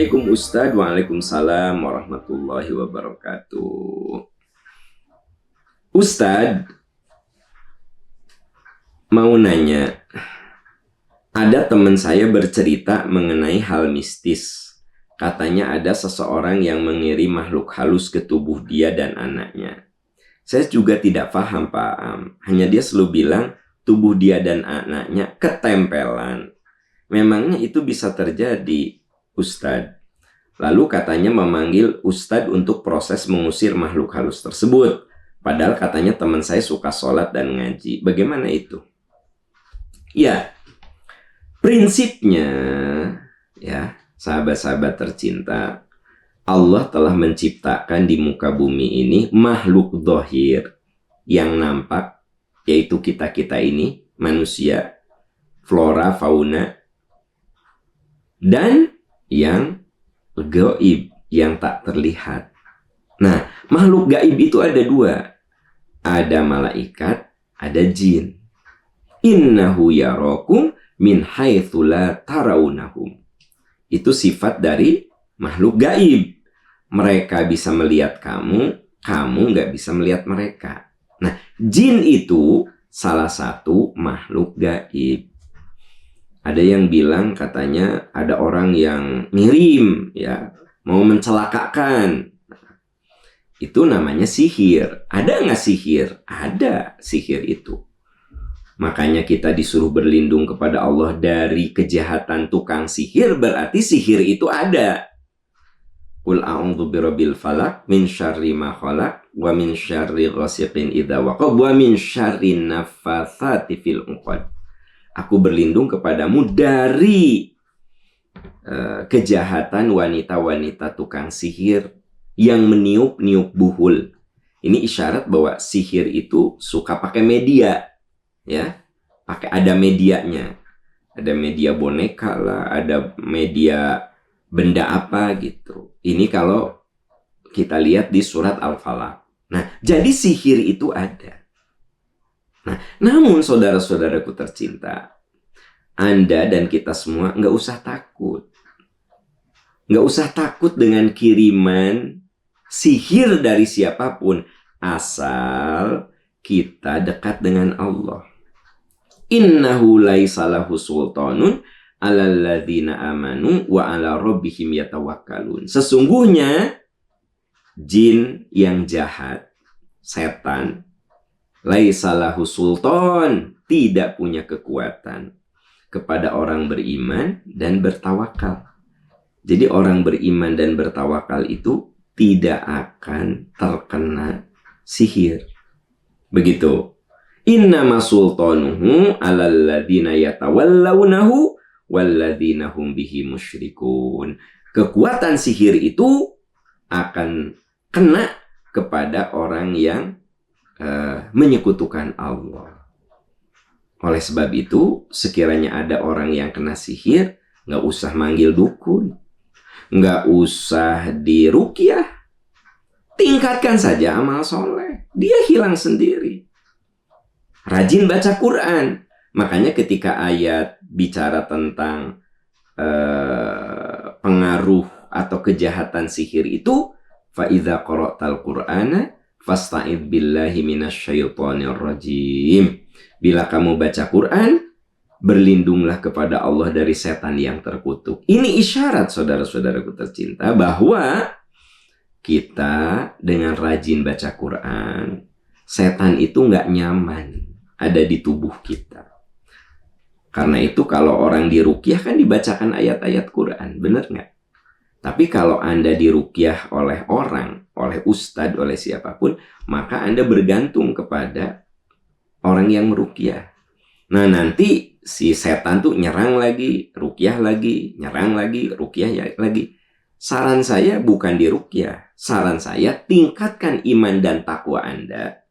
Assalamualaikum Ustadz. Waalaikumsalam warahmatullahi wabarakatuh. Ustadz, mau nanya. Ada teman saya bercerita mengenai hal mistis. Katanya ada seseorang yang mengirim makhluk halus ke tubuh dia dan anaknya. Saya juga tidak paham, Pak Am. Hanya dia selalu bilang tubuh dia dan anaknya ketempelan. Memangnya itu bisa terjadi, Ustadz? Lalu katanya memanggil Ustadz untuk proses mengusir makhluk halus tersebut. Padahal katanya teman saya suka sholat dan ngaji. Bagaimana itu? Ya, prinsipnya, ya, sahabat-sahabat tercinta, Allah telah menciptakan di muka bumi ini makhluk zahir yang nampak, yaitu kita-kita ini, manusia, flora, fauna, dan yang gaib, yang tak terlihat. Nah, makhluk gaib itu ada dua. Ada malaikat, ada jin. Innahu yarakum min haitsu la tarawnahum. Itu sifat dari makhluk gaib. Mereka bisa melihat kamu, kamu nggak bisa melihat mereka. Nah, jin itu salah satu makhluk gaib. Ada yang bilang katanya ada orang yang ngirim, ya, mau mencelakakan. Itu namanya sihir. Ada nggak sihir? Ada sihir itu. Makanya kita disuruh berlindung kepada Allah dari kejahatan tukang sihir, berarti sihir itu ada. Qul a'udzu birabbil falaq min syarri ma khalaq wa min syarri ghasiqin idza waqab wa min syarri naffatsati fil 'uqad. Aku berlindung kepadamu dari kejahatan wanita-wanita tukang sihir yang meniup-niup buhul. Ini isyarat bahwa sihir itu suka pakai media, ya, ada medianya, ada media boneka lah, ada media benda apa gitu. Ini kalau kita lihat di surat Al-Falaq. Nah, jadi sihir itu ada. Nah, namun saudara-saudaraku tercinta, Anda dan kita semua nggak usah takut. Nggak usah takut dengan kiriman sihir dari siapapun, asal kita dekat dengan Allah. Innahu laisa lahu sultanun 'alal ladzina amanu wa 'ala rabbihim yatawakkalun. Sesungguhnya jin yang jahat, setan, laisa lahu sultan, tidak punya kekuatan kepada orang beriman dan bertawakal. Jadi orang beriman dan bertawakal itu tidak akan terkena sihir. Begitu. Innama sultanuhu 'alal ladzina yatawallawnahu walladzina hum bihi musyrikun. Kekuatan sihir itu akan kena kepada orang yang menyekutukan Allah. Oleh sebab itu, sekiranya ada orang yang kena sihir, nggak usah manggil dukun, nggak usah diruqyah, tingkatkan saja amal soleh, dia hilang sendiri. Rajin baca Quran. Makanya ketika ayat bicara tentang pengaruh atau kejahatan sihir itu, fa idza qara'tal qur'ana fasta'id billahi minasyaitonir rajim. Bila kamu baca Quran, berlindunglah kepada Allah dari setan yang terkutuk. Ini isyarat, saudara-saudaraku tercinta, bahwa kita dengan rajin baca Quran, setan itu nggak nyaman ada di tubuh kita. Karena itu kalau orang diruqyah kan dibacakan ayat-ayat Quran, benar nggak? Tapi kalau Anda diruqyah oleh orang, oleh ustadz, oleh siapapun, maka Anda bergantung kepada orang yang meruqyah. Nah, nanti si setan tuh nyerang lagi, ruqyah lagi, nyerang lagi, ruqyah lagi. Saran saya bukan diruqyah. Saran saya tingkatkan iman dan takwa Anda.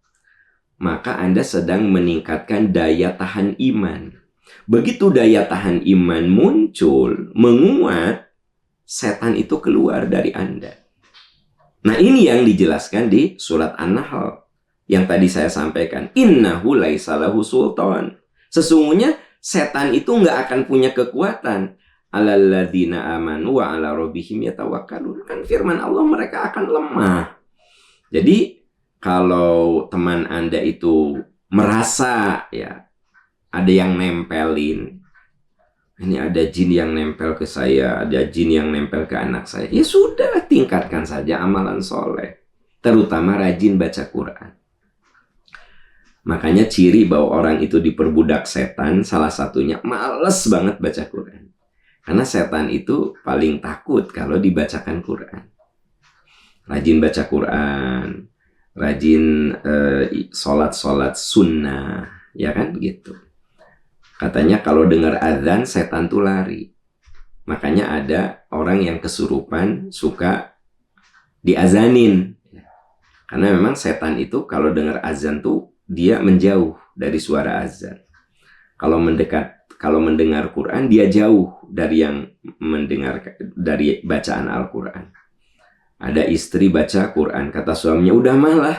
Maka Anda sedang meningkatkan daya tahan iman. Begitu daya tahan iman muncul, menguat, setan itu keluar dari Anda. Nah, ini yang dijelaskan di surat An-Nahl yang tadi saya sampaikan. Innahu laisa lahu sultan. Sesungguhnya setan itu nggak akan punya kekuatan alalladzina amanu wa ala rabbihim yatawakkalun. Kan firman Allah mereka akan lemah. Jadi kalau teman Anda itu merasa ya ada yang nempelin, ini ada jin yang nempel ke saya, ada jin yang nempel ke anak saya, ya sudah, tingkatkan saja amalan soleh, terutama rajin baca Quran. Makanya ciri bahwa orang itu diperbudak setan salah satunya males banget baca Quran. Karena setan itu paling takut kalau dibacakan Quran. Rajin baca Quran, rajin sholat sunnah, ya kan gitu. Katanya kalau dengar azan setan tuh lari. Makanya ada orang yang kesurupan suka diazanin. Karena memang setan itu kalau dengar azan tuh dia menjauh dari suara azan. Kalau mendengar Quran dia jauh dari yang mendengar, dari bacaan Al-Quran. Ada istri baca Quran, kata suaminya, udah malah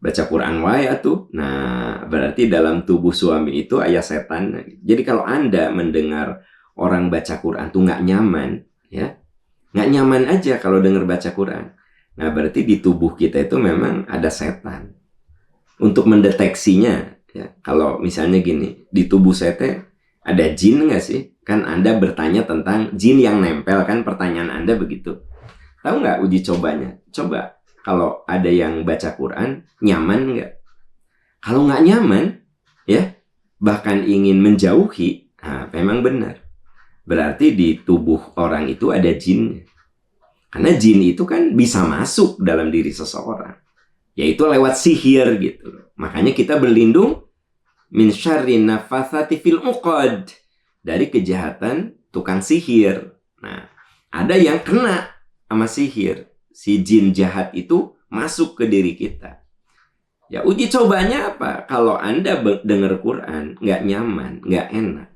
baca Quran wae tuh. Nah, berarti dalam tubuh suami itu aya setan. Jadi kalau Anda mendengar orang baca Quran tuh nggak nyaman, ya, nggak nyaman aja kalau dengar baca Quran. Nah, berarti di tubuh kita itu memang ada setan. Untuk mendeteksinya, ya, kalau misalnya gini, di tubuh saya ada jin nggak sih? Kan Anda bertanya tentang jin yang nempel, kan pertanyaan Anda begitu. Tahu nggak uji cobanya? Coba kalau ada yang baca Quran, nyaman nggak? Kalau nggak nyaman, ya, bahkan ingin menjauhi, nah, memang benar. Berarti di tubuh orang itu ada jinnya. Karena jin itu kan bisa masuk dalam diri seseorang, yaitu lewat sihir gitu. Makanya kita berlindung min syarri nafathati fil uqad, dari kejahatan tukang sihir. Nah, ada yang kena sama sihir, si jin jahat itu masuk ke diri kita. Ya, uji cobanya apa? Kalau Anda dengar Quran nggak nyaman, nggak enak,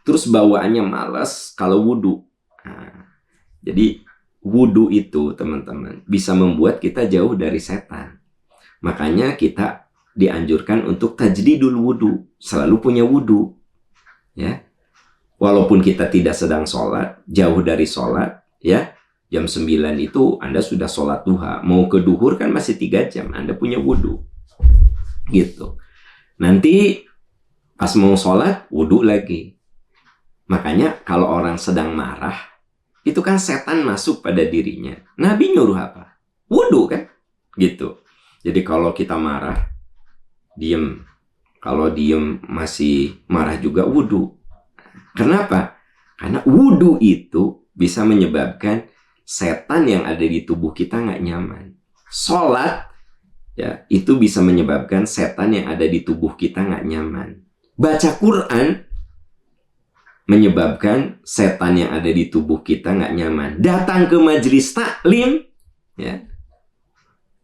terus bawaannya malas kalau wudhu. Nah, jadi wudhu itu teman-teman bisa membuat kita jauh dari setan. Makanya kita dianjurkan untuk tajdidul wudhu, selalu punya wudhu, ya. Walaupun kita tidak sedang sholat, jauh dari sholat, ya, jam 9 itu Anda sudah sholat duha, mau ke duhur kan masih 3 jam, Anda punya wudhu, gitu. Nanti pas mau sholat, wudhu lagi. Makanya kalau orang sedang marah, itu kan setan masuk pada dirinya. Nabi nyuruh apa? Wudhu kan? Gitu. Jadi kalau kita marah, diem. Kalau diem masih marah juga, wudhu. Kenapa? Karena wudhu itu bisa menyebabkan setan yang ada di tubuh kita nggak nyaman. Sholat, ya, itu bisa menyebabkan setan yang ada di tubuh kita nggak nyaman. Baca Quran menyebabkan setan yang ada di tubuh kita nggak nyaman. Datang ke majelis taklim, ya,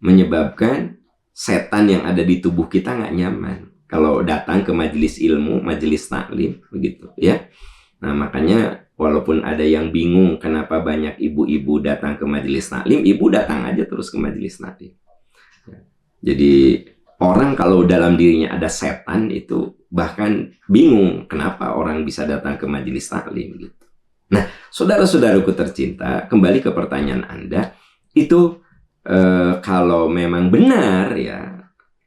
menyebabkan setan yang ada di tubuh kita nggak nyaman. Kalau datang ke majelis ilmu, majelis taklim, begitu, ya. Nah, makanya walaupun ada yang bingung kenapa banyak ibu-ibu datang ke majelis taklim, ibu datang aja terus ke majelis taklim. Jadi orang kalau dalam dirinya ada setan itu bahkan bingung kenapa orang bisa datang ke majelis taklim, gitu. Nah, saudara-saudaraku tercinta, kembali ke pertanyaan Anda, itu kalau memang benar ya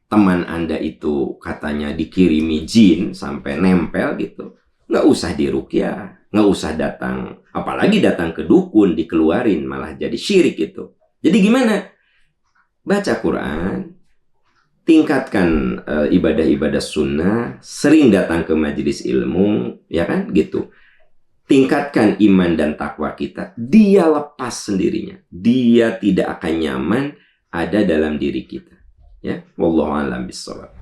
teman Anda itu katanya dikirimi jin sampai nempel gitu, nggak usah diruqyah, nggak usah datang, apalagi datang ke dukun dikeluarin, malah jadi syirik itu. Jadi gimana? Baca Quran, tingkatkan ibadah-ibadah sunnah, sering datang ke majelis ilmu, ya kan, gitu. Tingkatkan iman dan takwa kita. Dia lepas sendirinya. Dia tidak akan nyaman ada dalam diri kita. Ya, wallahu a'lam bishawab.